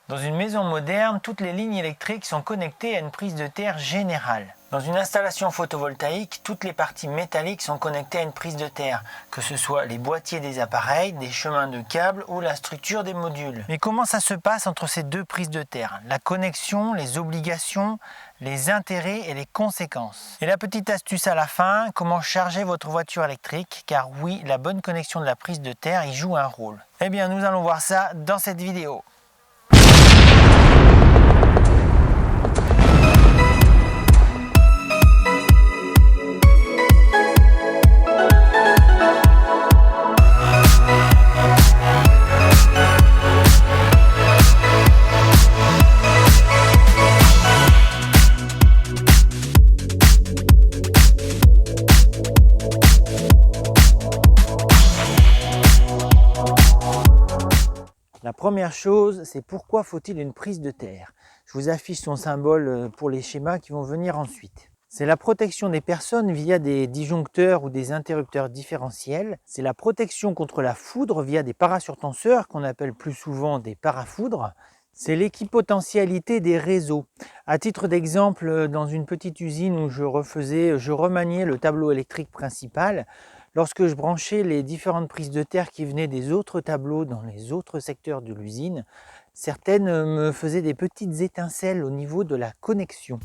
Dans une maison moderne, toutes les lignes électriques sont connectées à une prise de terre générale. Dans une installation photovoltaïque, toutes les parties métalliques sont connectées à une prise de terre, que ce soit les boîtiers des appareils, des chemins de câbles ou la structure des modules. Mais comment ça se passe entre ces deux prises de terre? La connexion, les obligations, les intérêts et les conséquences. Et la petite astuce à la fin, comment charger votre voiture électrique, car oui, la bonne connexion de la prise de terre y joue un rôle. Eh bien, nous allons voir ça dans cette vidéo. La première chose, c'est pourquoi faut-il une prise de terre? Je vous affiche son symbole pour les schémas qui vont venir ensuite. C'est la protection des personnes via des disjoncteurs ou des interrupteurs différentiels. C'est la protection contre la foudre via des parasurtenseurs qu'on appelle plus souvent des parafoudres. C'est l'équipotentialité des réseaux. À titre d'exemple, dans une petite usine où je remaniais le tableau électrique principal, lorsque je branchais les différentes prises de terre qui venaient des autres tableaux dans les autres secteurs de l'usine, certaines me faisaient des petites étincelles au niveau de la connexion.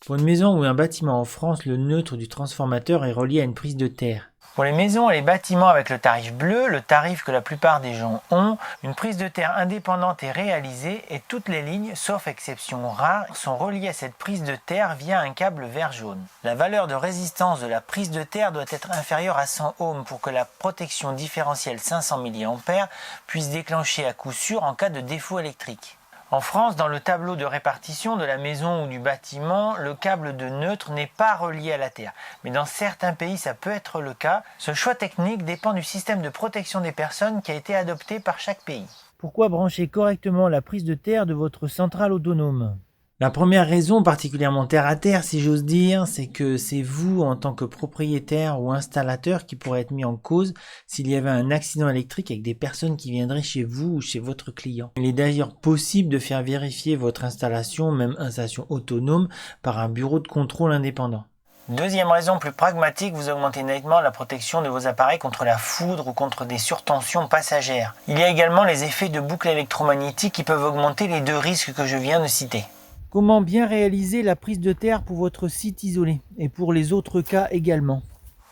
Pour une maison ou un bâtiment en France, le neutre du transformateur est relié à une prise de terre. Pour les maisons et les bâtiments avec le tarif bleu, le tarif que la plupart des gens ont, une prise de terre indépendante est réalisée et toutes les lignes, sauf exception rare, sont reliées à cette prise de terre via un câble vert-jaune. La valeur de résistance de la prise de terre doit être inférieure à 100 ohms pour que la protection différentielle 500 mA puisse déclencher à coup sûr en cas de défaut électrique. En France, dans le tableau de répartition de la maison ou du bâtiment, le câble de neutre n'est pas relié à la terre. Mais dans certains pays, ça peut être le cas. Ce choix technique dépend du système de protection des personnes qui a été adopté par chaque pays. Pourquoi brancher correctement la prise de terre de votre centrale autonome ? La première raison, particulièrement terre à terre si j'ose dire, c'est que c'est vous en tant que propriétaire ou installateur qui pourrait être mis en cause s'il y avait un accident électrique avec des personnes qui viendraient chez vous ou chez votre client. Il est d'ailleurs possible de faire vérifier votre installation, même installation autonome, par un bureau de contrôle indépendant. Deuxième raison plus pragmatique, vous augmentez nettement la protection de vos appareils contre la foudre ou contre des surtensions passagères. Il y a également les effets de boucle électromagnétique qui peuvent augmenter les deux risques que je viens de citer. Comment bien réaliser la prise de terre pour votre site isolé et pour les autres cas également?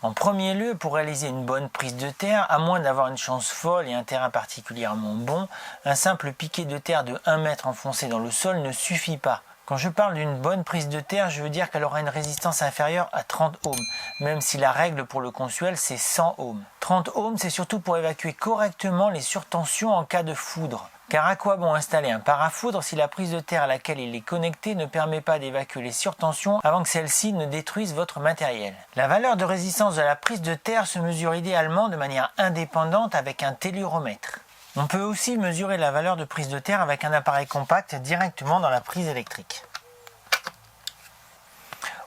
En premier lieu, pour réaliser une bonne prise de terre, à moins d'avoir une chance folle et un terrain particulièrement bon, un simple piquet de terre de 1 mètre enfoncé dans le sol ne suffit pas. Quand je parle d'une bonne prise de terre, je veux dire qu'elle aura une résistance inférieure à 30 ohms, même si la règle pour le consuel c'est 100 ohms. 30 ohms, c'est surtout pour évacuer correctement les surtensions en cas de foudre. Car à quoi bon installer un parafoudre si la prise de terre à laquelle il est connecté ne permet pas d'évacuer les surtensions avant que celles-ci ne détruisent votre matériel? La valeur de résistance de la prise de terre se mesure idéalement de manière indépendante avec un telluromètre. On peut aussi mesurer la valeur de prise de terre avec un appareil compact directement dans la prise électrique.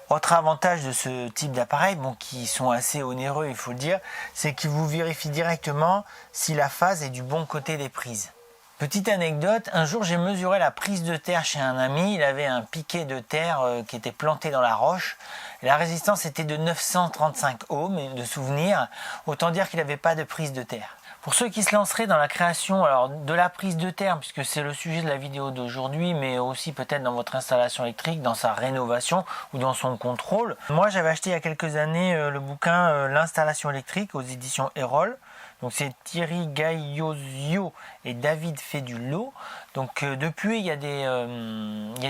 Autre avantage de ce type d'appareil, qui sont assez onéreux il faut le dire, c'est qu'il vous vérifie directement si la phase est du bon côté des prises. Petite anecdote, un jour j'ai mesuré la prise de terre chez un ami, il avait un piquet de terre qui était planté dans la roche, et la résistance était de 935 ohms, de souvenir, autant dire qu'il n'avait pas de prise de terre. Pour ceux qui se lanceraient dans la création de la prise de terre, puisque c'est le sujet de la vidéo d'aujourd'hui, mais aussi peut-être dans votre installation électrique, dans sa rénovation ou dans son contrôle. Moi j'avais acheté il y a quelques années le bouquin L'installation électrique aux éditions Erol. Donc c'est Thierry Gaillosio et David Fédulot. Donc depuis il y a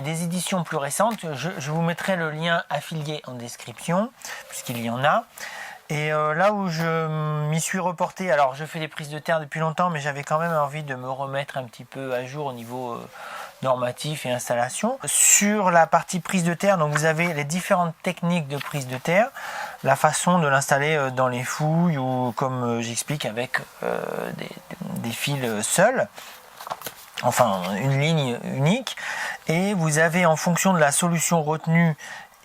des éditions plus récentes. Je vous mettrai le lien affilié en description puisqu'il y en a. Et là où je m'y suis reporté, alors je fais des prises de terre depuis longtemps, mais j'avais quand même envie de me remettre un petit peu à jour au niveau normatif et installation. Sur la partie prise de terre, donc vous avez les différentes techniques de prise de terre, la façon de l'installer dans les fouilles ou comme j'explique avec des fils seuls, enfin une ligne unique. Et vous avez en fonction de la solution retenue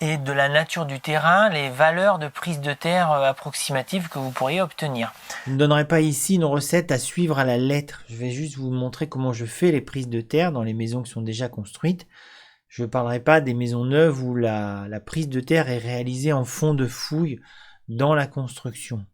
et de la nature du terrain, les valeurs de prise de terre approximatives que vous pourriez obtenir. Je ne donnerai pas ici une recette à suivre à la lettre. Je vais juste vous montrer comment je fais les prises de terre dans les maisons qui sont déjà construites. Je ne parlerai pas des maisons neuves où la prise de terre est réalisée en fond de fouille dans la construction.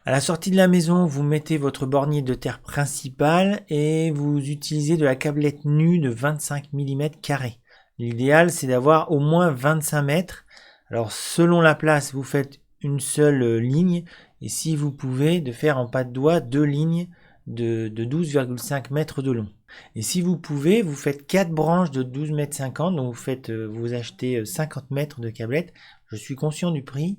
À la sortie de la maison, vous mettez votre bornier de terre principal et vous utilisez de la câblette nue de 25 mm carrés. L'idéal, c'est d'avoir au moins 25 mètres. Alors, selon la place, vous faites une seule ligne. Et si vous pouvez, de faire en pas de doigt 2 lignes de 12,5 mètres de long. Et si vous pouvez, vous faites 4 branches de 12,50 m. Donc, vous achetez 50 mètres de câblette. Je suis conscient du prix.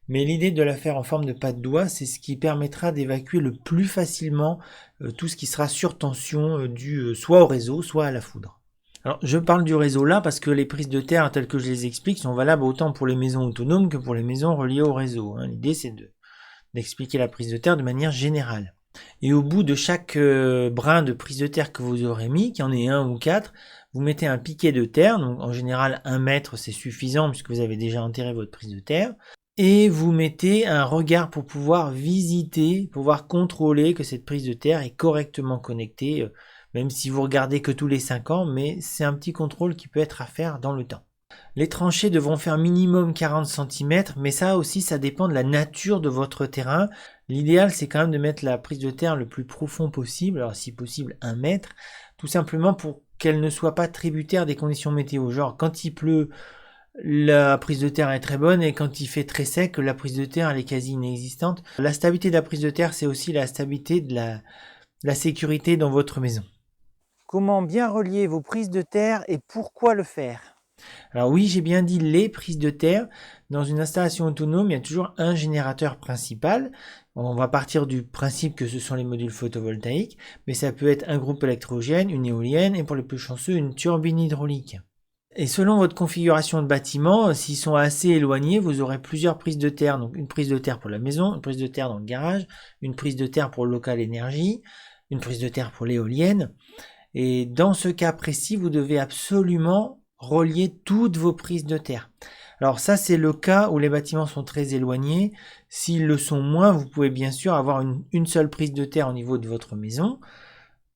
Mais l'idée de la faire en forme de pas de doigt, c'est ce qui permettra d'évacuer le plus facilement tout ce qui sera sur tension dû soit au réseau, soit à la foudre. Alors, je parle du réseau là parce que les prises de terre telles que je les explique sont valables autant pour les maisons autonomes que pour les maisons reliées au réseau. L'idée, c'est d'expliquer la prise de terre de manière générale. Et au bout de chaque brin de prise de terre que vous aurez mis, qu'il y en ait 1 ou 4, vous mettez un piquet de terre. Donc, en général, 1 mètre, c'est suffisant puisque vous avez déjà enterré votre prise de terre. Et vous mettez un regard pour pouvoir visiter, pouvoir contrôler que cette prise de terre est correctement connectée, même si vous regardez que tous les 5 ans, mais c'est un petit contrôle qui peut être à faire dans le temps. Les tranchées devront faire minimum 40 cm, mais ça aussi, ça dépend de la nature de votre terrain. L'idéal, c'est quand même de mettre la prise de terre le plus profond possible, alors si possible 1 mètre, tout simplement pour qu'elle ne soit pas tributaire des conditions météo. Genre, quand il pleut, la prise de terre est très bonne et quand il fait très sec, la prise de terre elle est quasi inexistante. La stabilité de la prise de terre, c'est aussi la stabilité de la sécurité dans votre maison. Comment bien relier vos prises de terre et pourquoi le faire? Alors oui, j'ai bien dit les prises de terre. Dans une installation autonome, il y a toujours un générateur principal. On va partir du principe que ce sont les modules photovoltaïques, mais ça peut être un groupe électrogène, une éolienne et pour les plus chanceux, une turbine hydraulique. Et selon votre configuration de bâtiment, s'ils sont assez éloignés, vous aurez plusieurs prises de terre. Donc une prise de terre pour la maison, une prise de terre dans le garage, une prise de terre pour le local énergie, une prise de terre pour l'éolienne. Et dans ce cas précis, vous devez absolument relier toutes vos prises de terre. Alors ça, c'est le cas où les bâtiments sont très éloignés. S'ils le sont moins, vous pouvez bien sûr avoir une seule prise de terre au niveau de votre maison,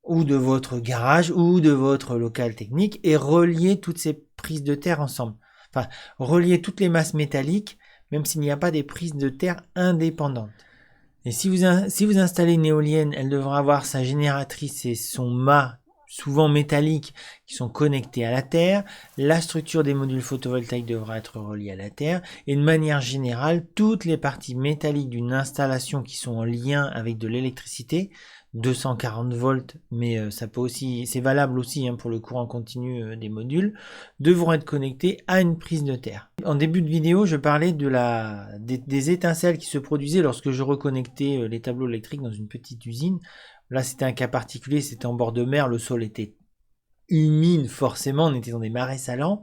ou de votre garage, ou de votre local technique, et relier toutes ces prises de terre ensemble. Enfin, relier toutes les masses métalliques, même s'il n'y a pas des prises de terre indépendantes. Et si vous installez une éolienne, elle devra avoir sa génératrice et son mât, souvent métalliques, qui sont connectés à la terre. La structure des modules photovoltaïques devra être reliée à la terre. Et de manière générale, toutes les parties métalliques d'une installation qui sont en lien avec de l'électricité, 240 volts, mais ça peut aussi, c'est valable aussi pour le courant continu des modules, devront être connectés à une prise de terre. En début de vidéo, je parlais des étincelles qui se produisaient lorsque je reconnectais les tableaux électriques dans une petite usine. Là, c'était un cas particulier, c'était en bord de mer, le sol était humide forcément, on était dans des marais salants.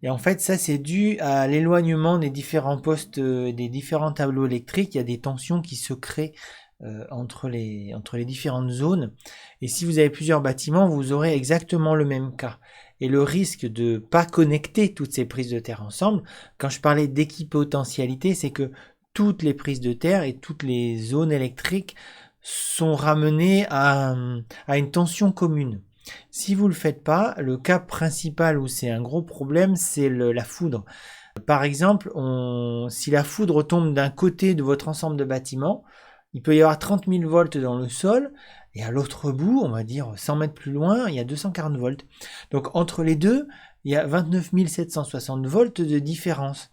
Et en fait, ça, c'est dû à l'éloignement des différents postes, des différents tableaux électriques. Il y a des tensions qui se créent entre les différentes zones. Et si vous avez plusieurs bâtiments, vous aurez exactement le même cas. Et le risque de pas connecter toutes ces prises de terre ensemble, quand je parlais d'équipotentialité, c'est que toutes les prises de terre et toutes les zones électriques sont ramenées à une tension commune. Si vous le faites pas, le cas principal où c'est un gros problème, c'est la foudre. Par exemple, si la foudre tombe d'un côté de votre ensemble de bâtiments, il peut y avoir 30 000 volts dans le sol, et à l'autre bout, on va dire 100 mètres plus loin, il y a 240 volts. Donc entre les deux, il y a 29 760 volts de différence.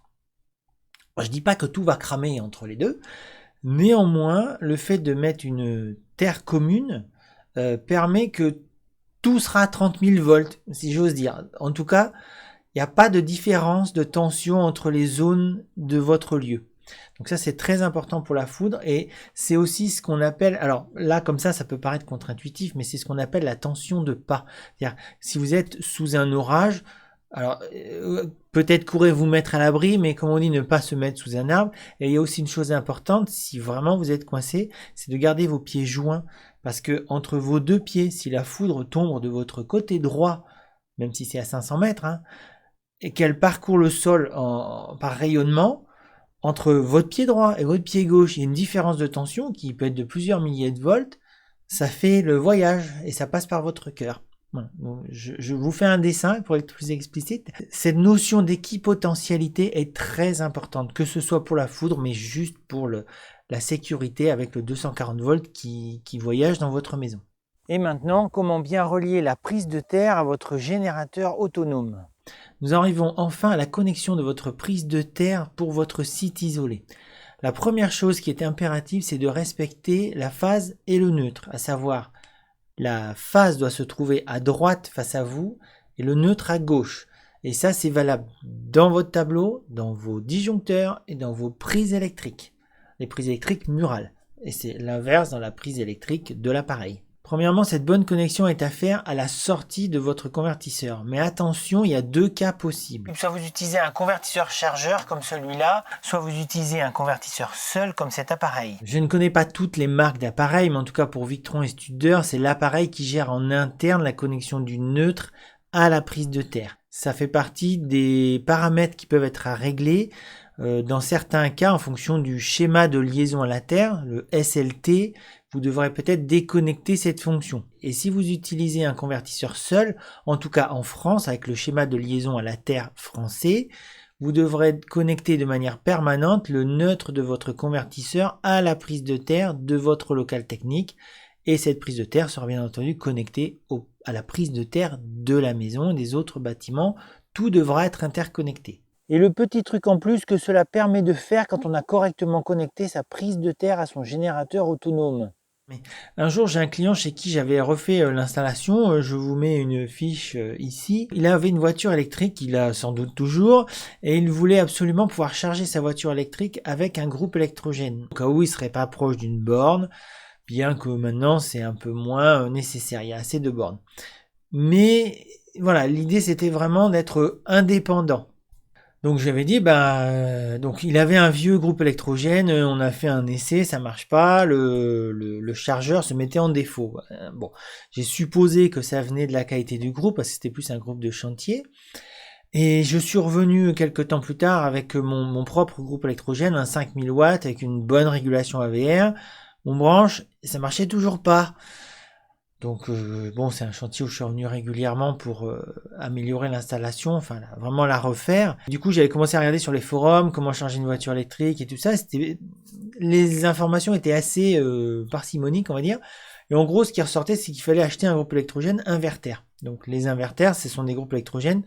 Je dis pas que tout va cramer entre les deux, néanmoins, le fait de mettre une terre commune permet que tout sera 30 000 volts, si j'ose dire. En tout cas, il n'y a pas de différence de tension entre les zones de votre lieu. Donc ça, c'est très important pour la foudre et c'est aussi ce qu'on appelle, alors là, comme ça peut paraître contre-intuitif, mais c'est ce qu'on appelle la tension de pas. C'est-à-dire, si vous êtes sous un orage, alors peut-être courez vous mettre à l'abri, mais comme on dit, ne pas se mettre sous un arbre. Et il y a aussi une chose importante, si vraiment vous êtes coincé, c'est de garder vos pieds joints. Parce que entre vos deux pieds, si la foudre tombe de votre côté droit, même si c'est à 500 mètres, et qu'elle parcourt le sol par rayonnement, entre votre pied droit et votre pied gauche, il y a une différence de tension qui peut être de plusieurs milliers de volts. Ça fait le voyage et ça passe par votre cœur. Voilà. Donc, je vous fais un dessin pour être plus explicite. Cette notion d'équipotentialité est très importante, que ce soit pour la foudre, mais juste pour la sécurité avec le 240 volts qui voyage dans votre maison. Et maintenant, comment bien relier la prise de terre à votre générateur autonome? Nous arrivons enfin à la connexion de votre prise de terre pour votre site isolé. La première chose qui est impérative, c'est de respecter la phase et le neutre, à savoir la phase doit se trouver à droite face à vous et le neutre à gauche. Et ça, c'est valable dans votre tableau, dans vos disjoncteurs et dans vos prises électriques. Les prises électriques murales. Et c'est l'inverse dans la prise électrique de l'appareil. Premièrement, cette bonne connexion est à faire à la sortie de votre convertisseur. Mais attention, il y a deux cas possibles. Soit vous utilisez un convertisseur chargeur comme celui-là, soit vous utilisez un convertisseur seul comme cet appareil. Je ne connais pas toutes les marques d'appareils, mais en tout cas pour Victron et Studer, c'est l'appareil qui gère en interne la connexion du neutre à la prise de terre. Ça fait partie des paramètres qui peuvent être à régler dans certains cas en fonction du schéma de liaison à la terre, le SLT. Vous devrez peut-être déconnecter cette fonction. Et si vous utilisez un convertisseur seul, en tout cas en France, avec le schéma de liaison à la terre français, vous devrez connecter de manière permanente le neutre de votre convertisseur à la prise de terre de votre local technique. Et cette prise de terre sera bien entendu connectée à la prise de terre de la maison et des autres bâtiments. Tout devra être interconnecté. Et le petit truc en plus que cela permet de faire quand on a correctement connecté sa prise de terre à son générateur autonome. Un jour, j'ai un client chez qui j'avais refait l'installation. Je vous mets une fiche ici. Il avait une voiture électrique, il a sans doute toujours, et il voulait absolument pouvoir charger sa voiture électrique avec un groupe électrogène. Au cas où il serait pas proche d'une borne, bien que maintenant c'est un peu moins nécessaire, il y a assez de bornes. Mais voilà, l'idée c'était vraiment d'être indépendant. Donc j'avais dit, donc il avait un vieux groupe électrogène, on a fait un essai, ça marche pas, le chargeur se mettait en défaut. Bon, j'ai supposé que ça venait de la qualité du groupe, parce que c'était plus un groupe de chantier. Et je suis revenu quelques temps plus tard avec mon propre groupe électrogène, un 5000 watts avec une bonne régulation AVR. On branche, et ça marchait toujours pas. Donc bon, c'est un chantier où je suis revenu régulièrement pour améliorer l'installation, enfin vraiment la refaire. Du coup, j'avais commencé à regarder sur les forums comment charger une voiture électrique et tout ça. Les informations étaient assez parcimoniques, on va dire. Et en gros, ce qui ressortait, c'est qu'il fallait acheter un groupe électrogène inverter. Donc les inverters, ce sont des groupes électrogènes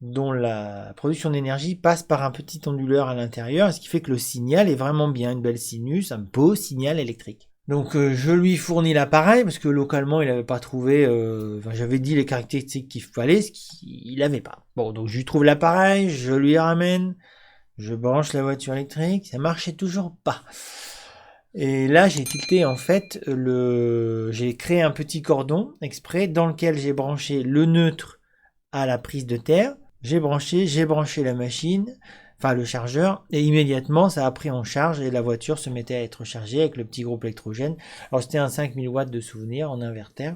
dont la production d'énergie passe par un petit onduleur à l'intérieur, ce qui fait que le signal est vraiment bien, une belle sinus, un beau signal électrique. Donc je lui fournis l'appareil parce que localement il n'avait pas trouvé, j'avais dit les caractéristiques qu'il fallait, ce qu'il n'avait pas. Bon, donc je lui trouve l'appareil, je lui ramène, je branche la voiture électrique, ça marchait toujours pas. Et là j'ai tilté en fait j'ai créé un petit cordon exprès dans lequel j'ai branché le neutre à la prise de terre, j'ai branché la machine, enfin le chargeur, et immédiatement ça a pris en charge et la voiture se mettait à être chargée avec le petit groupe électrogène. Alors c'était un 5000 watts de souvenir en inverter.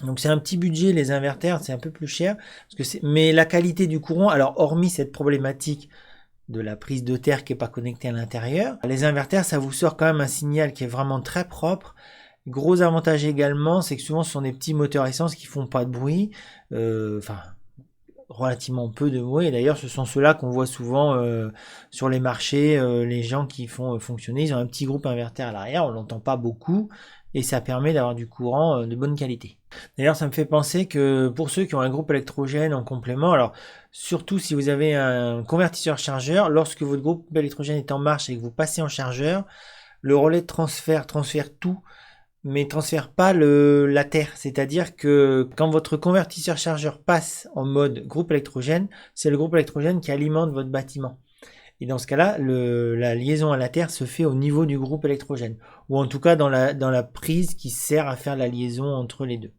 Donc c'est un petit budget, les inverters, c'est un peu plus cher, mais la qualité du courant, alors hormis cette problématique de la prise de terre qui n'est pas connectée à l'intérieur, les inverters ça vous sort quand même un signal qui est vraiment très propre. Gros avantage également, c'est que souvent ce sont des petits moteurs essence qui font pas de bruit, relativement peu de bruit, et d'ailleurs ce sont ceux-là qu'on voit souvent sur les marchés, les gens qui font fonctionner, ils ont un petit groupe inverter à l'arrière, on l'entend pas beaucoup, et ça permet d'avoir du courant de bonne qualité. D'ailleurs ça me fait penser que pour ceux qui ont un groupe électrogène en complément, alors surtout si vous avez un convertisseur chargeur, lorsque votre groupe électrogène est en marche et que vous passez en chargeur, le relais de transfère tout, mais transfère pas la terre. C'est-à-dire que quand votre convertisseur chargeur passe en mode groupe électrogène, c'est le groupe électrogène qui alimente votre bâtiment. Et dans ce cas-là, la liaison à la terre se fait au niveau du groupe électrogène, ou en tout cas dans la prise qui sert à faire la liaison entre les deux.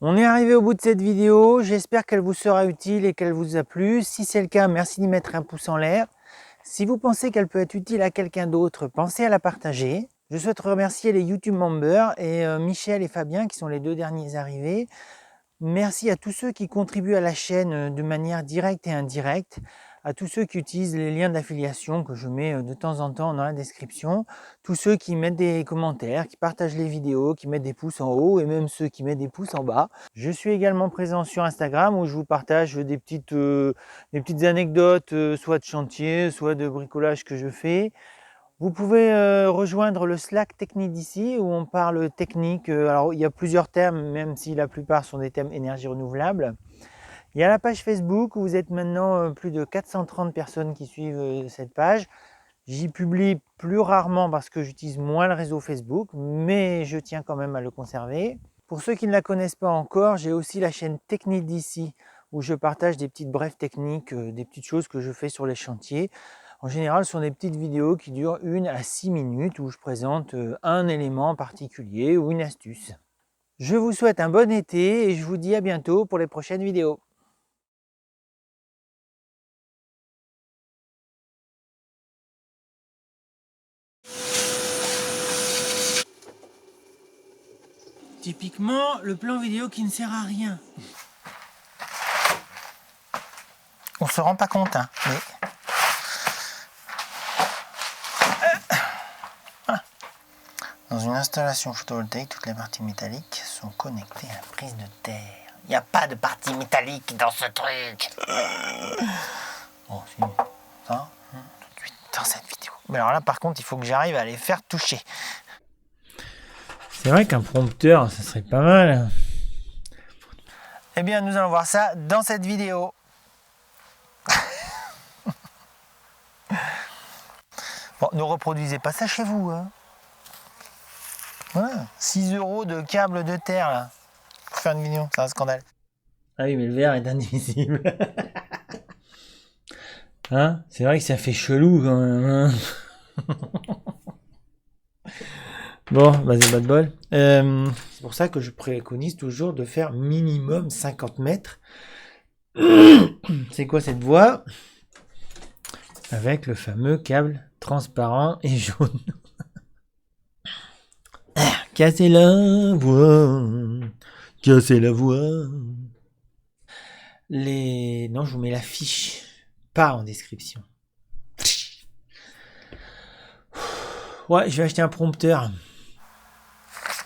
On est arrivé au bout de cette vidéo, j'espère qu'elle vous sera utile et qu'elle vous a plu. Si c'est le cas, merci d'y mettre un pouce en l'air. Si vous pensez qu'elle peut être utile à quelqu'un d'autre, pensez à la partager. Je souhaite remercier les YouTube members et Michel et Fabien qui sont les deux derniers arrivés. Merci à tous ceux qui contribuent à la chaîne de manière directe et indirecte, à tous ceux qui utilisent les liens d'affiliation que je mets de temps en temps dans la description, tous ceux qui mettent des commentaires, qui partagent les vidéos, qui mettent des pouces en haut et même ceux qui mettent des pouces en bas. Je suis également présent sur Instagram où je vous partage des petites anecdotes, soit de chantier, soit de bricolage que je fais. Vous pouvez rejoindre le Slack Technique d'ici où on parle technique. Alors il y a plusieurs termes, même si la plupart sont des thèmes énergie renouvelable. Il y a la page Facebook où vous êtes maintenant plus de 430 personnes qui suivent cette page. J'y publie plus rarement parce que j'utilise moins le réseau Facebook, mais je tiens quand même à le conserver. Pour ceux qui ne la connaissent pas encore, j'ai aussi la chaîne Technique d'ici où je partage des petites brèves techniques, des petites choses que je fais sur les chantiers. En général, ce sont des petites vidéos qui durent 1 à 6 minutes où je présente un élément particulier ou une astuce. Je vous souhaite un bon été et je vous dis à bientôt pour les prochaines vidéos. Typiquement, le plan vidéo qui ne sert à rien. On se rend pas compte, hein, mais... Dans une installation photovoltaïque, toutes les parties métalliques sont connectées à la prise de terre. Il n'y a pas de partie métallique dans ce truc. Bon, c'est ça, tout de suite dans cette vidéo. Mais alors là, par contre, il faut que j'arrive à les faire toucher. C'est vrai qu'un prompteur, ça serait pas mal. Eh bien, nous allons voir ça dans cette vidéo. Bon, ne reproduisez pas ça chez vous, hein. Voilà, 6 € de câble de terre, là, pour faire une vidéo, c'est un scandale. Ah oui, mais le verre est indivisible. Hein? C'est vrai que ça fait chelou, quand même, hein. Bon, bah c'est pas de bol. C'est pour ça que je préconise toujours de faire minimum 50 mètres. C'est quoi cette voie? Avec le fameux câble transparent et jaune. Cassez la voie. Cassez la voie. Non, je vous mets la fiche. Pas en description. Ouais, je vais acheter un prompteur.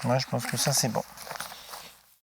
Moi, je pense que ça, c'est bon.